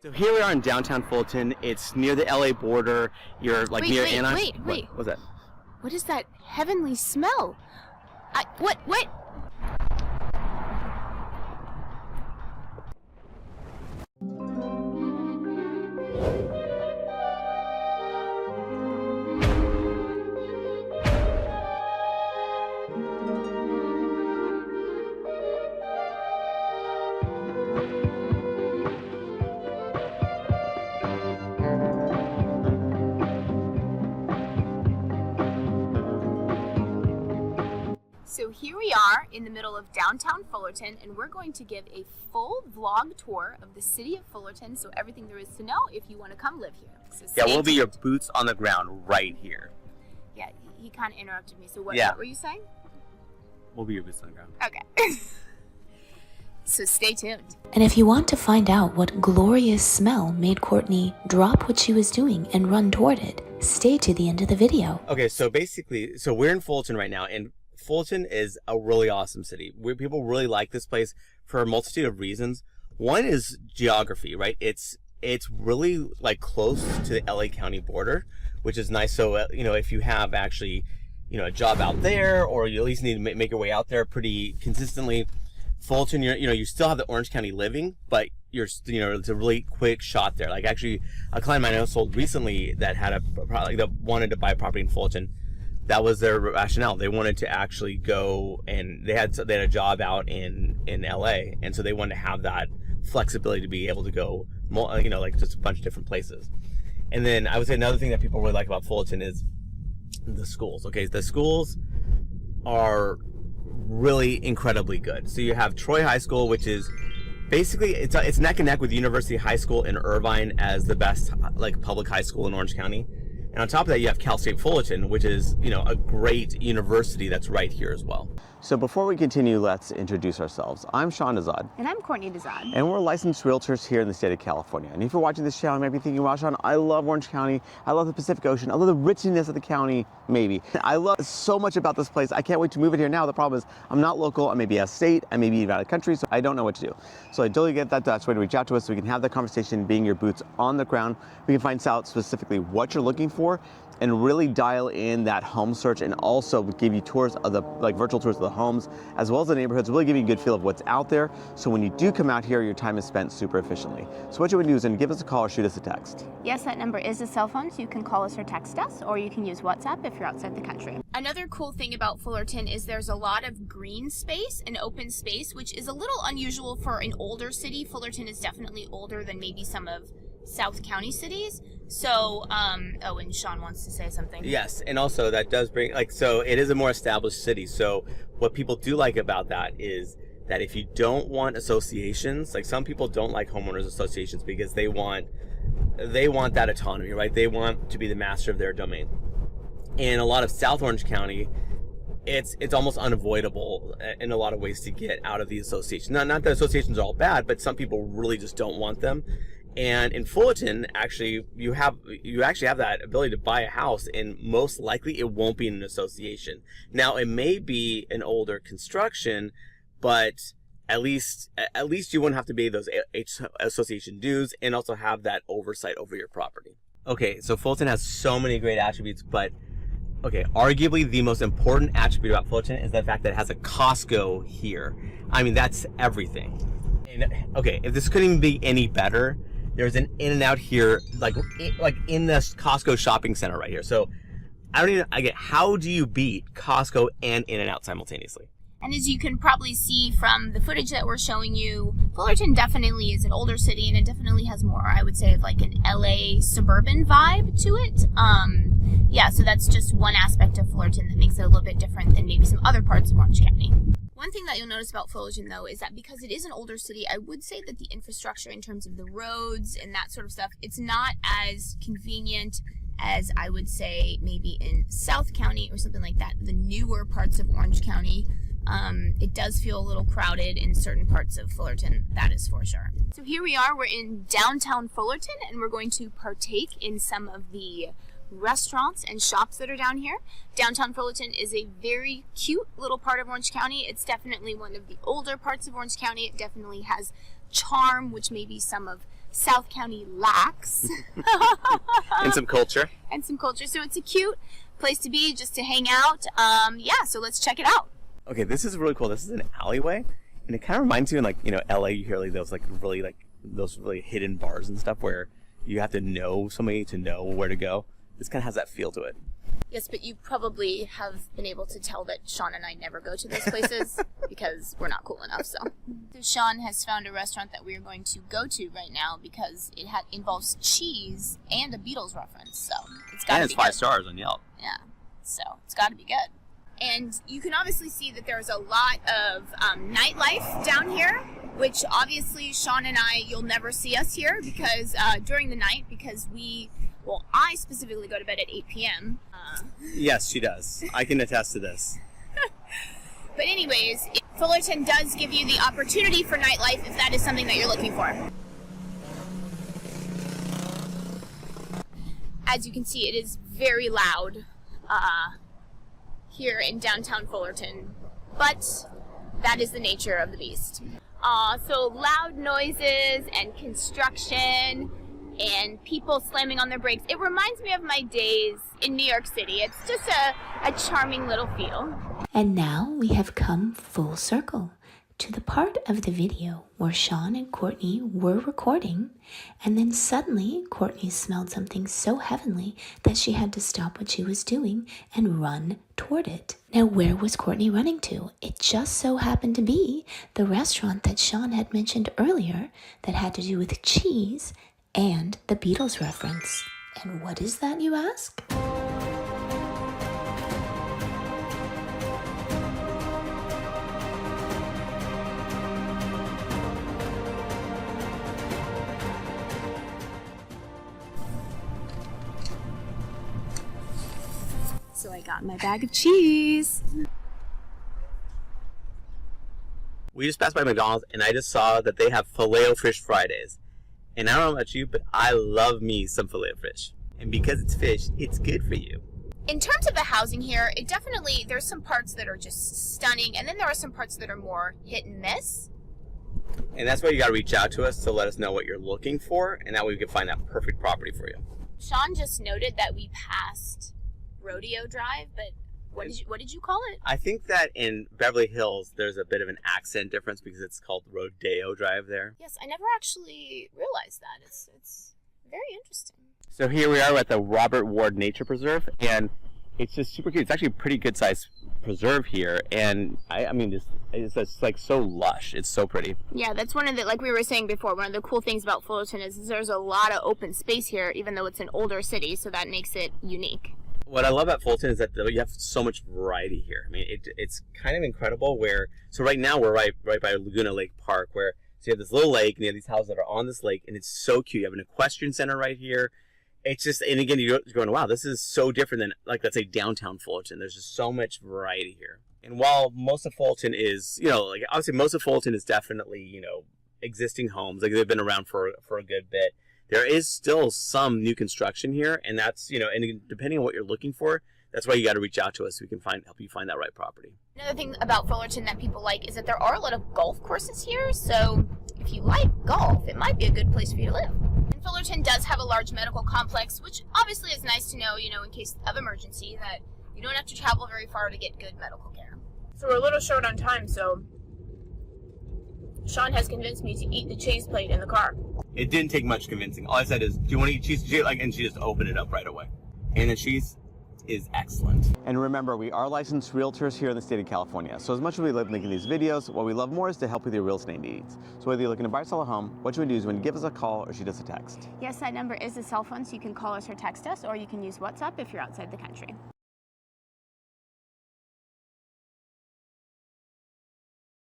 So here we are in downtown Fullerton. It's near the LA border. You're like near Anaheim. Wait. What's that? What is that heavenly smell? What? So here we are in the middle of downtown Fullerton, and we're going to give a full vlog tour of the city of Fullerton, so everything there is to know if you want to come live here. So Yeah, we'll be your boots on the ground right here. Yeah, he kind of interrupted me. So what were you saying? We'll be your boots on the ground. Okay. So stay tuned. And if you want to find out what glorious smell made Courtney drop what she was doing and run toward it, stay to the end of the video. Okay, so basically, we're in Fullerton right now, and Fullerton is a really awesome city. People really like this place for a multitude of reasons. One is geography, right? It's really like close to the LA County border, which is nice. So if you have actually a job out there, or you at least need to make your way out there pretty consistently, Fullerton, you still have the Orange County living, but it's a really quick shot there. Like actually, a client of mine I sold recently that had that wanted to buy a property in Fullerton. That was their rationale. They wanted to actually go, and they had a job out in LA, and so they wanted to have that flexibility to be able to go, like just a bunch of different places. And then I would say another thing that people really like about Fullerton is the schools. Okay, the schools are really incredibly good. So you have Troy High School, which is basically it's neck and neck with University High School in Irvine as the best public high school in Orange County. And on top of that, you have Cal State Fullerton, which is, a great university that's right here as well. So before we continue, let's introduce ourselves. I'm Sean Azad. And I'm Courtney Dezad. And we're licensed realtors here in the state of California. And if you're watching this channel, you might be thinking, wow, Sean, I love Orange County. I love the Pacific Ocean. I love the richness of the county, maybe. I love so much about this place. I can't wait to move it here now. The problem is I'm not local. I may be out of state. I may be out of country, so I don't know what to do. So I totally get that. That's why to reach out to us so we can have that conversation, being your boots on the ground. We can find out specifically what you're looking for and really dial in that home search, and also give you tours of the virtual tours of the homes as well as the neighborhoods, really give you a good feel of what's out there. So when you do come out here, your time is spent super efficiently. So what you would do is give us a call or shoot us a text. Yes, that number is a cell phone, so you can call us or text us, or you can use WhatsApp if you're outside the country. Another cool thing about Fullerton is there's a lot of green space and open space, which is a little unusual for an older city. Fullerton is definitely older than maybe some of South County cities. So, and Sean wants to say something. Yes, and also that does bring, so it is a more established city. So what people do like about that is that if you don't want associations, some people don't like homeowners associations because they want that autonomy, right? They want to be the master of their domain. In a lot of South Orange County, it's almost unavoidable in a lot of ways to get out of the association. Not that associations are all bad, but some people really just don't want them. And in Fullerton, actually, you actually have that ability to buy a house, and most likely it won't be in an association. Now, it may be an older construction, but at least you wouldn't have to pay those association dues and also have that oversight over your property. Okay, so Fullerton has so many great attributes, but arguably the most important attribute about Fullerton is the fact that it has a Costco here. I mean, that's everything. And if this couldn't even be any better, there's an In-N-Out here, like in this Costco shopping center right here. So I get how do you beat Costco and In-N-Out simultaneously? And as you can probably see from the footage that we're showing you, Fullerton definitely is an older city, and it definitely has more, I would say, of an LA suburban vibe to it. So that's just one aspect of Fullerton that makes it a little bit different than maybe some other parts of Orange County. One thing that you'll notice about Fullerton, though, is that because it is an older city, I would say that the infrastructure in terms of the roads and that sort of stuff, it's not as convenient as I would say maybe in South County or something like that, the newer parts of Orange County. It does feel a little crowded in certain parts of Fullerton, that is for sure. So here we are, we're in downtown Fullerton, and we're going to partake in some of the restaurants and shops that are down here. Downtown Fullerton is a very cute little part of Orange County. It's definitely one of the older parts of Orange County. It definitely has charm, which maybe some of South County lacks. And some culture. And some culture. So it's a cute place to be, just to hang out. Yeah, so let's check it out. Okay, this is really cool. This is an alleyway, and it kind of reminds you in, like, you know, LA, you hear like those really hidden bars and stuff where you have to know somebody to know where to go. This kind of has that feel to it. Yes, but you probably have been able to tell that Sean and I never go to those places because we're not cool enough. So Sean has found a restaurant that we are going to go to right now because it involves cheese and a Beatles reference. So it's got to be good. And it's 5 stars on Yelp. Yeah, so it's got to be good. And you can obviously see that there's a lot of nightlife down here, which obviously Sean and I, you'll never see us here because during the night, because I specifically go to bed at 8 p.m. Yes, she does. I can attest to this. But anyways, Fullerton does give you the opportunity for nightlife if that is something that you're looking for. As you can see, it is very loud here in downtown Fullerton, but that is the nature of the beast. So loud noises and construction and people slamming on their brakes. It reminds me of my days in New York City. It's just a charming little feel. And now we have come full circle to the part of the video where Sean and Courtney were recording, and then suddenly Courtney smelled something so heavenly that she had to stop what she was doing and run toward it. Now, where was Courtney running to? It just so happened to be the restaurant that Sean had mentioned earlier that had to do with cheese and the Beatles reference. And what is that, you ask? So I got my bag of cheese. We just passed by McDonald's, and I just saw that they have Filet-O-Fish Fridays. And I don't know about you, but I love me some Filet-O-Fish. And because it's fish, it's good for you. In terms of the housing here, there's some parts that are just stunning, and then there are some parts that are more hit and miss. And that's why you got to reach out to us to let us know what you're looking for, and that way we can find that perfect property for you. Sean just noted that we passed Rodeo Drive, but what did you call it? I think that in Beverly Hills, there's a bit of an accent difference because it's called Rodeo Drive there. Yes, I never actually realized that. It's very interesting. So here we are at the Robert Ward Nature Preserve, and it's just super cute. It's actually a pretty good sized preserve here, and I mean, it's just like so lush. It's so pretty. Yeah, that's one of the, like we were saying before, one of the cool things about Fullerton is there's a lot of open space here, even though it's an older city, so that makes it unique. What I love about Fullerton is that you have so much variety here. I mean, it's kind of incredible so right now we're right by Laguna Lake Park, so you have this little lake, and you have these houses that are on this lake, and it's so cute. You have an equestrian center right here. It's just, and again, you're going, wow, this is so different than, like, let's say downtown Fullerton. There's just so much variety here. And while most of Fullerton is, like, obviously most of Fullerton is definitely, existing homes. Like, they've been around for a good bit. There is still some new construction here, and that's, and depending on what you're looking for, that's why you got to reach out to us so we can help you find that right property. Another thing about Fullerton that people like is that there are a lot of golf courses here, so if you like golf, it might be a good place for you to live. And Fullerton does have a large medical complex, which obviously is nice to know, in case of emergency, that you don't have to travel very far to get good medical care. So we're a little short on time, so Sean has convinced me to eat the cheese plate in the car. It didn't take much convincing. All I said is, do you want to eat cheese? And she just opened it up right away. And the cheese is excellent. And remember, we are licensed realtors here in the state of California. So as much as we love making these videos, what we love more is to help with your real estate needs. So whether you're looking to buy or sell a home, what you want to do is when you give us a call or shoot us a text. Yes, that number is a cell phone, so you can call us or text us, or you can use WhatsApp if you're outside the country.